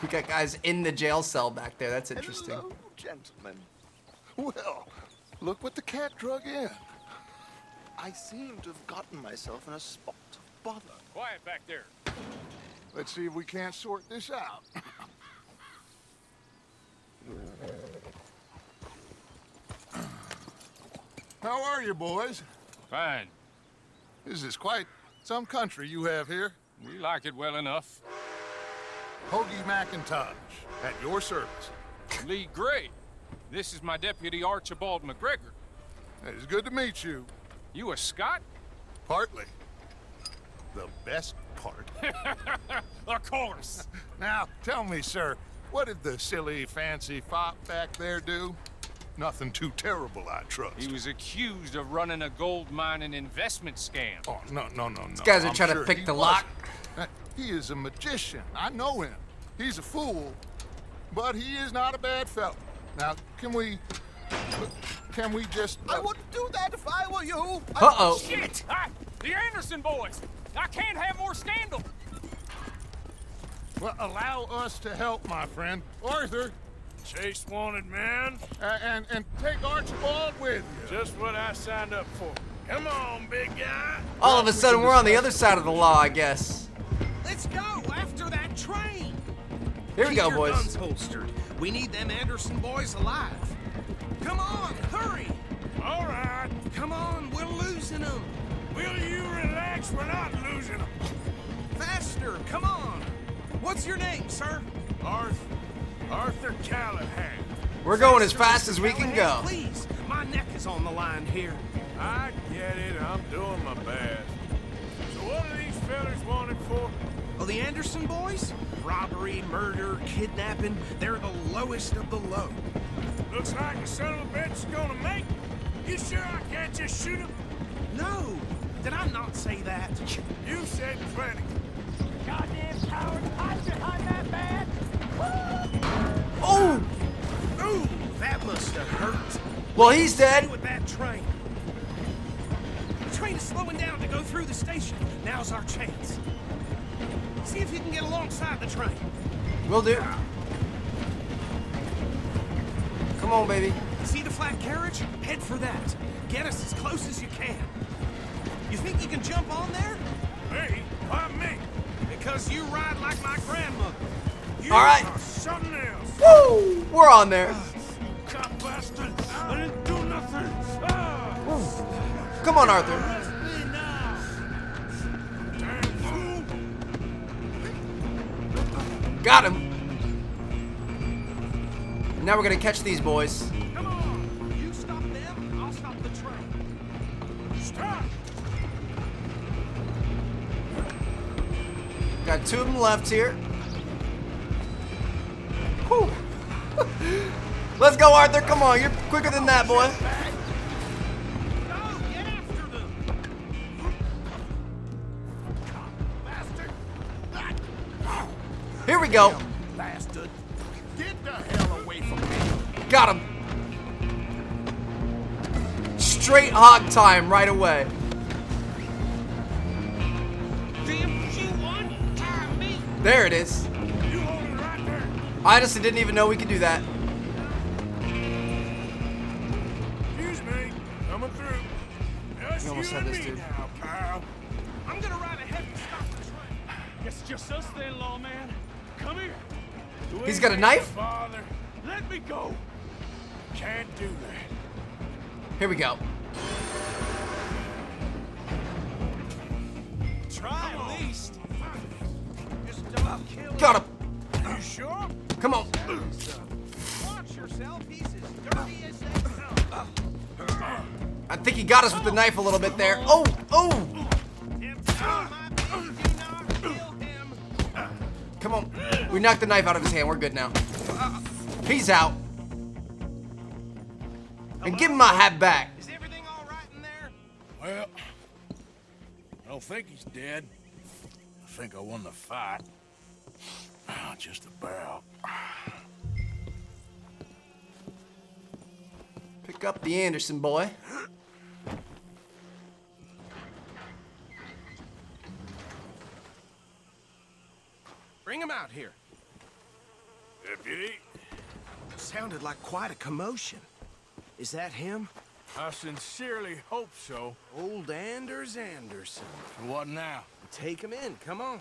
We got guys in the jail cell back there. That's interesting. Hello, gentlemen. Well, look what the cat drug in. I seem to have gotten myself in a spot of bother. Quiet back there. Let's see if we can't sort this out. How are you, boys? Fine. This is quite some country you have here. We like it well enough. Hoagie McIntosh, at your service. Lee Gray. This is my deputy Archibald McGregor. It's good to meet you. You a Scot? Partly. The best part. Of course. Now, tell me, sir, what did the silly, fancy fop back there do? Nothing too terrible, I trust. He was accused of running a gold mining investment scam. Oh, no. These guys are trying to pick the lock. He is a magician. I know him. He's a fool, but he is not a bad fellow. Now, can we just... I wouldn't do that if I were you. Uh-oh. Shit! The Anderson boys! I can't have more scandal! Well, allow us to help, my friend. Arthur, Chase wanted man. And take Archibald with you. Just what I signed up for. Come on, big guy. All of a sudden, we're on the other side of the law, I guess. Let's go after that train. Here we go, Keep your boys. guns holstered. We need them Anderson boys alive. Come on, hurry. All right. Come on, we're losing them. Will you relax? We're not losing them. Faster, come on. What's your name, sir? Arthur Callahan. We're going as fast as we can go. Please, my neck is on the line here. I get it. I'm doing my best. So what are these fellas wanted for? Well, the Anderson boys? Robbery, murder, kidnapping. They're the lowest of the low. Looks like the son of a bitch is gonna make. You sure I can't just shoot him? No. Did I not say that? You said plenty. Goddamn coward! Hide behind that man! Oh! Ooh, that must have hurt. Well, he's Stay dead. with that train. The train is slowing down to go through the station. Now's our chance. See if you can get alongside the train. Will do. Come on, baby. See the flat carriage? Head for that. Get us as close as you can. You think you can jump on there? Me? Why me? Because you ride like my grandmother. You All right. are something else. Woo! We're on there. Cop bastard. I didn't do nothing. Ah. Come on, Arthur. Arrest me now. Damn fool. Got him. Now we're gonna catch these boys. Come on. You stop them, I'll stop the train. Stop. Got two of them left here. Whew. Let's go, Arthur. Come on. You're quicker than that, boy. Go, get after them. Bastard. Here we go. Bastard. Get the hell away from me. Got him. Straight hog time right away. There it is. You hold it right there. I honestly didn't even know we could do that. Excuse me. Coming through. Just You almost you had and this, me dude. now, pal. I'm gonna ride ahead and stop the train. It's just us then, lawman. Come here. He's got a knife? Father, Let me go. can't do that. Here we go. Try at least. Just don't kill him. Got him. You sure? Come on. Watch yourself. He's as dirty as they come. I think he got us with the knife a little bit there. Oh, oh. Come on. We knocked the knife out of his hand. We're good now. He's out. And give him my hat back. Is everything all right in there? Well, I don't think he's dead. I think I won the fight. Just about. Pick up the Anderson boy. Bring him out here. Deputy, Sounded like quite a commotion. Is that him? I sincerely hope so. Old Anders Anderson. What now? Take him in, come on.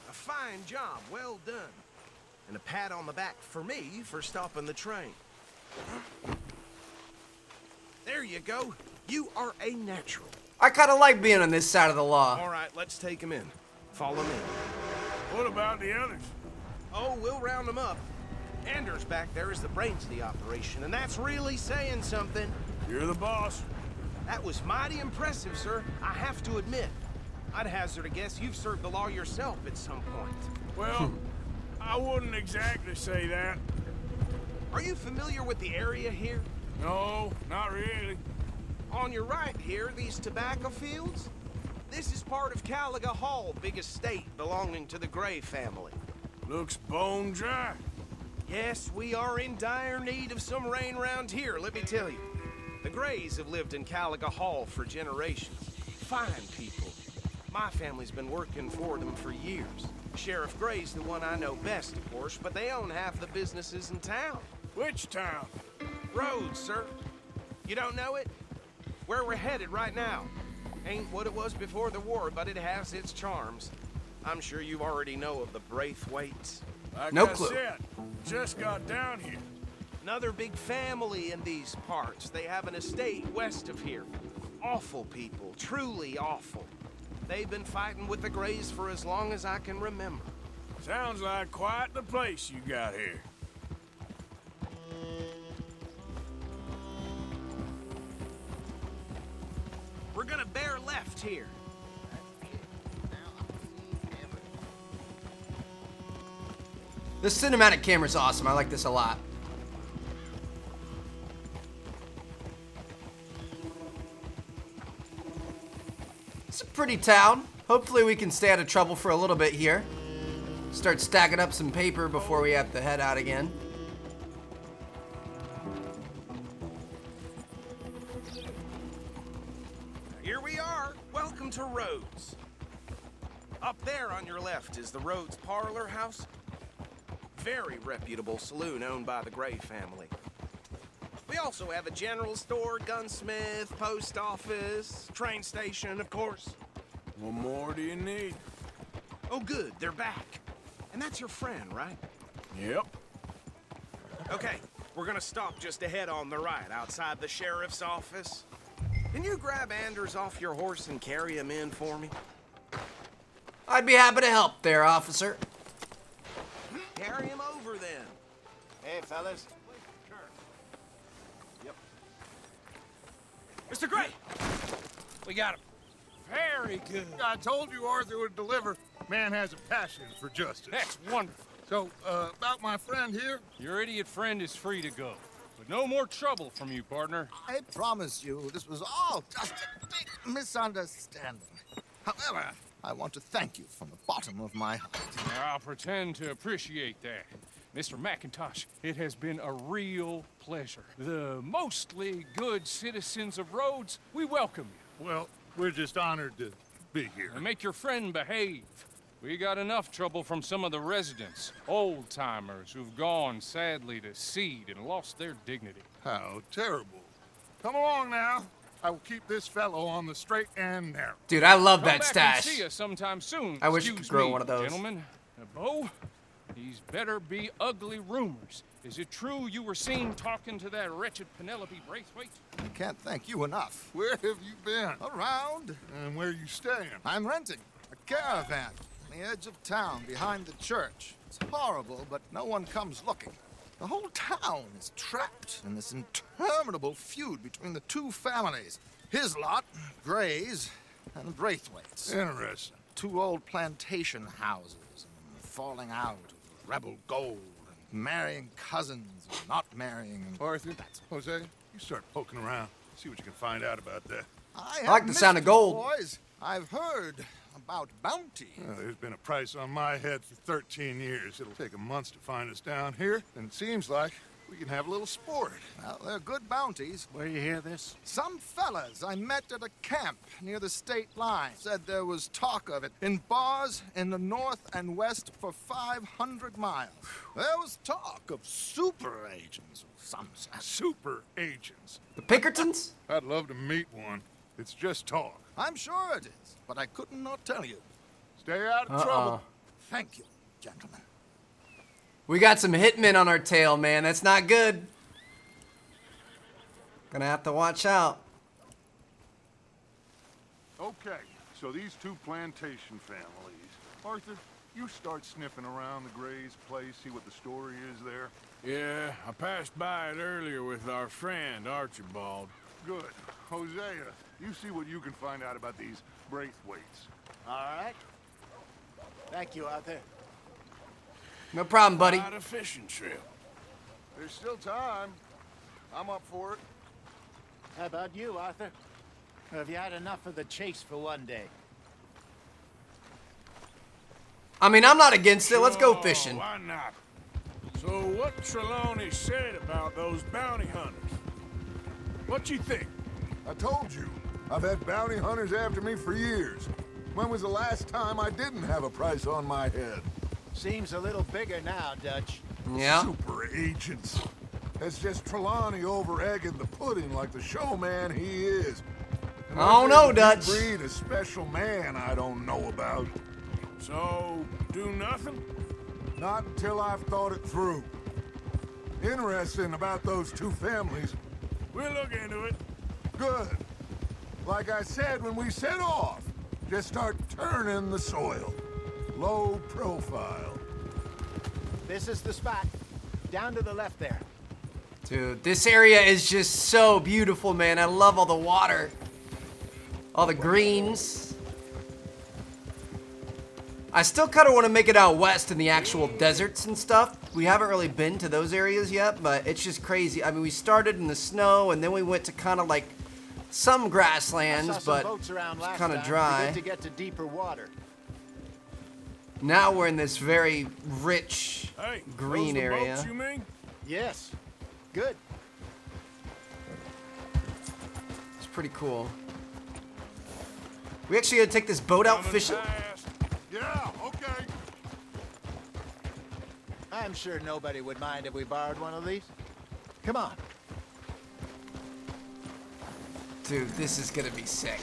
A fine job, well done. And a pat on the back for me for stopping the train. There you go. You are a natural. I kind of like being on this side of the law. All right, let's take him in. Follow me. What about the others? Oh, we'll round them up. Anders back there is the brains of the operation, and that's really saying something. You're the boss. That was mighty impressive, sir. I have to admit. I'd hazard a guess you've served the law yourself at some point. Well, I wouldn't exactly say that. Are you familiar with the area here? No, not really. On your right here, these tobacco fields? This is part of Caliga Hall, big estate belonging to the Gray family. Looks bone dry. Yes, we are in dire need of some rain round here, let me tell you. The Grays have lived in Caliga Hall for generations. Fine people. My family's been working for them for years. Sheriff Gray's the one I know best, of course, but they own half the businesses in town. Which town? Rhodes, sir. You don't know it? Where we're headed right now. Ain't what it was before the war, but it has its charms. I'm sure you already know of the Braithwaites. No clue. Just got down here. Another big family in these parts. They have an estate west of here. Awful people, truly awful. They've been fighting with the Grays for as long as I can remember. Sounds like quite the place you got here. We're gonna bear left here. This cinematic camera's awesome. I like this a lot. It's a pretty town. Hopefully we can stay out of trouble for a little bit here. Start stacking up some paper before we have to head out again. Here we are. Welcome to Rhodes. Up there on your left is the Rhodes Parlor House. Very reputable saloon owned by the Gray family. We also have a general store, gunsmith, post office, train station, of course. What more do you need? Oh, good, they're back. And that's your friend, right? Yep. Okay, we're gonna stop just ahead on the right, outside the sheriff's office. Can you grab Anders off your horse and carry him in for me? I'd be happy to help there, officer. Carry him over then. Hey, fellas. Yep. Mr. Gray! We got him. Very good. I told you Arthur would deliver. Man has a passion for justice. That's wonderful. So, about my friend here? Your idiot friend is free to go. But no more trouble from you, partner. I promise you, this was all just a big misunderstanding. However, I want to thank you from the bottom of my heart. I'll pretend to appreciate that. Mr. McIntosh, it has been a real pleasure. The mostly good citizens of Rhodes, we welcome you. Well, we're just honored to be here. And make your friend behave. We got enough trouble from some of the residents, old-timers who've gone, sadly, to seed and lost their dignity. How terrible. Come along now. I will keep this fellow on the straight and narrow. Dude, I love Come that back stash. And see you sometime soon. I wish you Excuse could grow me, one of those. Gentlemen, Bo, these better be ugly rumors. Is it true you were seen talking to that wretched Penelope Braithwaite? I can't thank you enough. Where have you been? Around. And where are you staying? I'm renting a caravan on the edge of town behind the church. It's horrible, but no one comes looking. The whole town is trapped in this interminable feud between the two families. His lot, Gray's, and Braithwaite's. Interesting. Two old plantation houses, and falling out of rebel gold, and marrying cousins, and not marrying. And Arthur, Jose, you start poking around. See what you can find out about that. I like the sound of gold. Boys, I've heard about bounty. Well, there's been a price on my head for 13 years. It'll take 'em months to find us down here, and it seems like we can have a little sport. Well, they're good bounties. Where you hear this? Some fellas I met at a camp near the state line said there was talk of it in bars in the north and west for 500 miles. There was talk of super agents of some sort. Super agents. The Pinkertons? I'd love to meet one. It's just talk. I'm sure it is, but I couldn't not tell you. Stay out of trouble. Thank you, gentlemen. We got some hitmen on our tail, man. That's not good. Gonna have to watch out. Okay, so these two plantation families. Arthur, you start sniffing around the Gray's place, see what the story is there. Yeah, I passed by it earlier with our friend, Archibald. Good. Hosea, you see what you can find out about these Braithwaites. All right. Thank you, Arthur. No problem, buddy. Not a fishing trip. There's still time. I'm up for it. How about you, Arthur? Or have you had enough of the chase for one day? I mean, I'm not against it. Let's go Sure, fishing. Why not? So what Trelawney said about those bounty hunters? What you think? I told you. I've had bounty hunters after me for years. When was the last time I didn't have a price on my head? Seems a little bigger now, Dutch. Yeah. Super agents. That's just Trelawney over-egging the pudding like the showman he is. And Oh there's no, a Dutch. breed of special man I don't know about. So, do nothing? Not until I've thought it through. Interesting about those two families. We'll look into it. Good. Like I said when we set off, just start turning the soil. Low profile. This is the spot. Down to the left there. Dude, this area is just so beautiful, man. I love all the water. All the greens. I still kind of want to make it out west in the actual deserts and stuff. We haven't really been to those areas yet, but it's just crazy. I mean, we started in the snow, and then we went to kind of like some grasslands, but it's kind of dry. To get to deeper water. Now we're in this very rich Hey, green those the area. boats, you mean? Yes. Good. It's pretty cool. We actually gotta take this boat out Coming fishing? fast. Yeah, okay. I'm sure nobody would mind if we borrowed one of these. Come on. Dude, this is gonna be sick.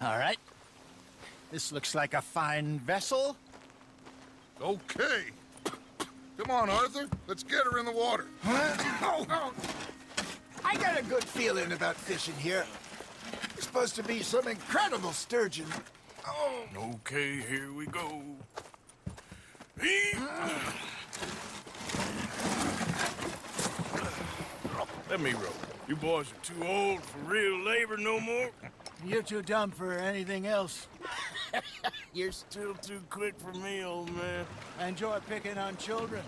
All right. This looks like a fine vessel. Okay. Come on, Arthur. Let's get her in the water. I got a good feeling about fishing here. There's supposed to be some incredible sturgeon. Oh. Okay, here we go. Let me row. You boys are too old for real labor no more. You're too dumb for anything else. You're still too quick for me, old man. I enjoy picking on children.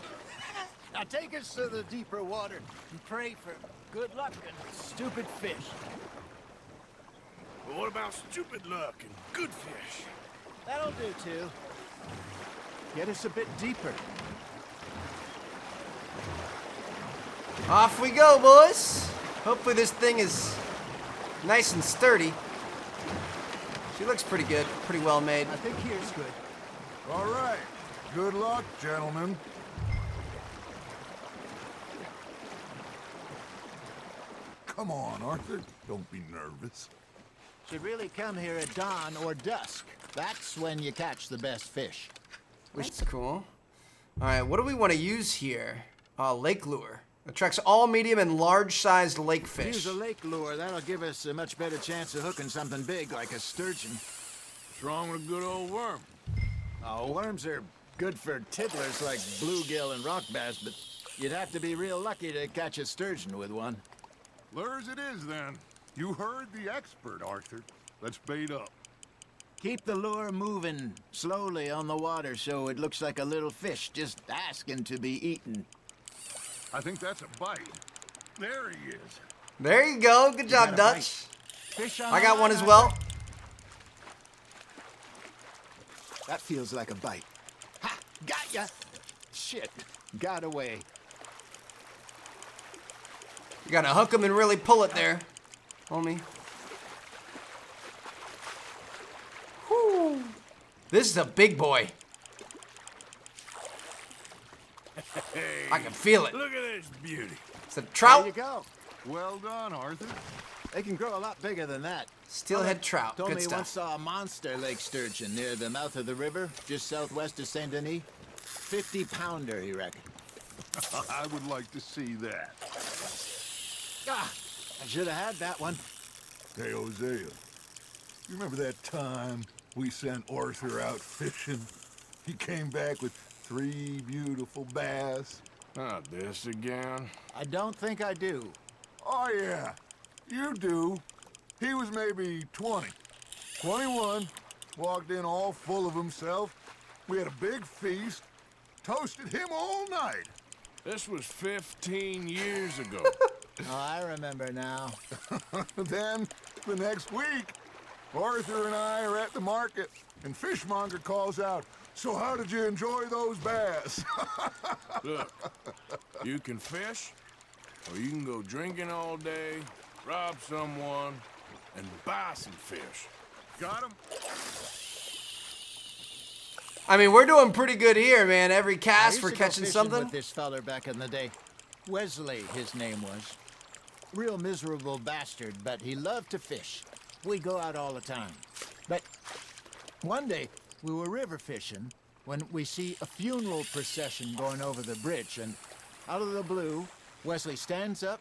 Now take us to the deeper water and pray for good luck and stupid fish. But what about stupid luck and good fish? That'll do, too. Get us a bit deeper. Off we go, boys. Hopefully this thing is nice and sturdy. She looks pretty good, pretty well made. I think here's good. All right. Good luck, gentlemen. Come on, Arthur. Don't be nervous. Should really come here at dawn or dusk. That's when you catch the best fish. That's cool. All right, what do we want to use here? Lake lure. Attracts all medium and large-sized lake fish. Use a lake lure. That'll give us a much better chance of hooking something big like a sturgeon. What's wrong with a good old worm? Oh, worms are good for tiddlers like bluegill and rock bass, but you'd have to be real lucky to catch a sturgeon with one. Lures it is, then. You heard the expert, Arthur. Let's bait up. Keep the lure moving slowly on the water so it looks like a little fish just asking to be eaten. I think that's a bite. There he is. There you go. Good job, Dutch. Fish on I got the one line, as well. That feels like a bite. Ha! Got ya! Shit. Got away. You gotta hook him and really pull it there, homie. Whew. This is a big boy. Hey, I can feel it. Look at this beauty. It's a trout. There you go. Well done, Arthur. They can grow a lot bigger than that. Steelhead trout. Told Good me stuff. once saw a monster lake sturgeon near the mouth of the river, just southwest of Saint Denis. 50-pounder, he reckoned. I would like to see that. Ah, I should have had that one. Hey, Hosea. You remember that time we sent Arthur out fishing? He came back with 3 beautiful bass. Not this again. I don't think I do. Oh, yeah. You do. He was maybe 20. 21. Walked in all full of himself. We had a big feast. Toasted him all night. This was 15 years ago. Oh, I remember now. Then, the next week, Arthur and I are at the market, and Fishmonger calls out, So how did you enjoy those bass? Look, you can fish, or you can go drinking all day, rob someone, and buy some fish. Got 'em? I mean, we're doing pretty good here, man. Every I cast used for to go catching fishing something. with this feller back in the day. Wesley, his name was. Real miserable bastard, but he loved to fish. We go out all the time. But one day, we were river fishing when we see a funeral procession going over the bridge, and out of the blue, Wesley stands up,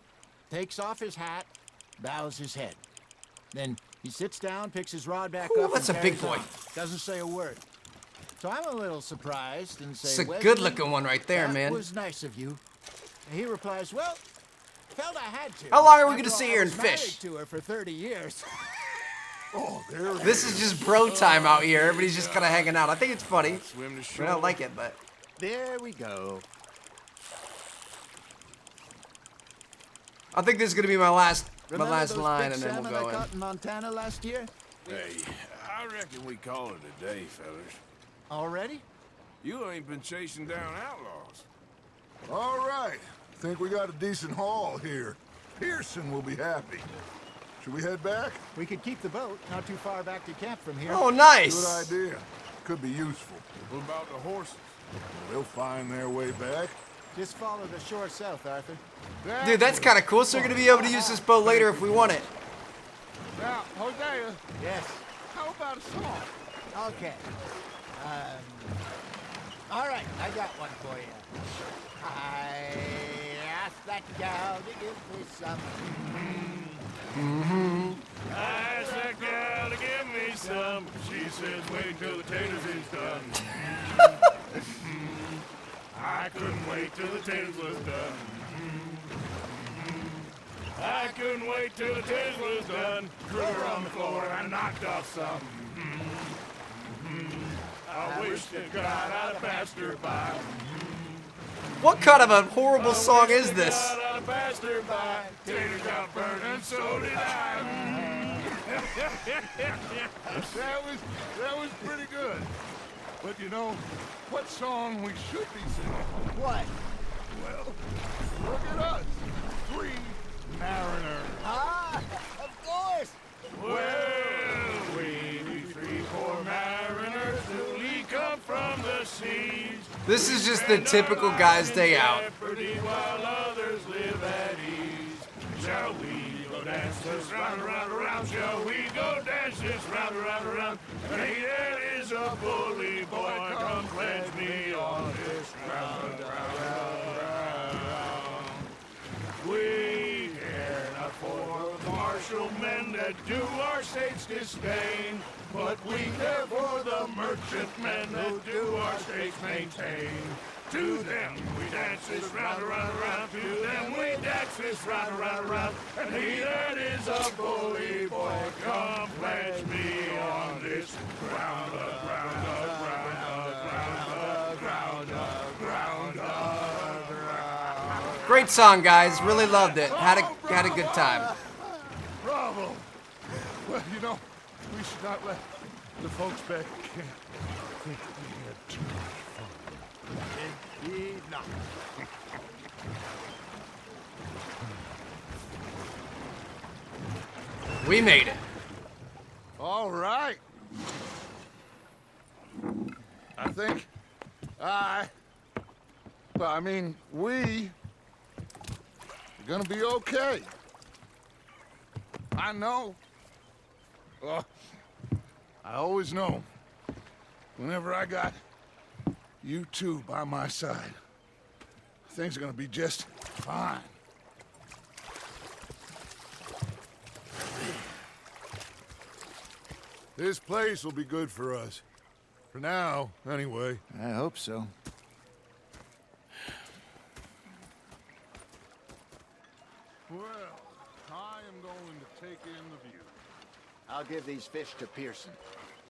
takes off his hat, bows his head. Then he sits down, picks his rod back Ooh, up, that's and a big carries boy. on. Doesn't say a word. So I'm a little surprised and say, It's a "Wesley, good-looking one right there, that man." was nice of you." And he replies, "Well, felt I had to. How long are we After gonna all, sit I here and was married fish? to her for 30 years. Oh, there This is just bro time out here. Everybody's just kind of hanging out. I think it's funny. Swim to I shore. don't like it, but There we go. I think this is gonna be my last Remember those line, big and then we'll salmon go I in. caught in Montana last year? Hey, I reckon we call it a day, fellas. Already? You ain't been chasing down outlaws. All right. Think we got a decent haul here. Pearson will be happy. Should we head back? We could keep the boat not too far back to camp from here. Oh, nice. Good idea. Could be useful. What about the horses? They'll find their way back. Just follow the shore south, Arthur. Dude, that's kind of cool. So we're gonna be able to use this boat later if we want it. Now, Hosea, Yes. how about a song? Okay. All right, I got one for you. I asked that gal to give me some. I asked that gal to give me some. She says, wait till the taters is done. I couldn't wait till the taters was done. I couldn't wait till the taters was done. Threw her on the floor and I knocked off some. I wish to God I'd passed her by. What kind of a horrible song is this? God I'd passed her by. Tater got burned and so did I. That was pretty good. But you know, what song we should be singing? What? Well, look at us. 3 mariners. Ah, of course. Well, we 3, 4 mariners newly come from the seas. This is just the typical guy's day out. While others live at ease. Shall we go dance this round, around, around? Shall we go dance this round, around, around? Hey, that is a bully boy. Come pledge me on this round, round, round. We care not for the martial men that do our state's disdain, but we care for the merchantmen that do our state's maintain. To them we dance this round, around, around. To them we dance this round, around, around. And he that is a bully boy, come pledge me on this ground, ground, ground, ground, ground, ground, ground. Great song, guys. Really loved it. Had a good time. Bravo. Well, you know, we should not let the folks back at camp think we had too much fun. Indeed not. We made it. All right. I think we are gonna be okay. I know. I always know. Whenever I got you two by my side, things are gonna be just fine. This place will be good for us. For now, anyway. I hope so. Well, I am going to take in the view. I'll give these fish to Pearson.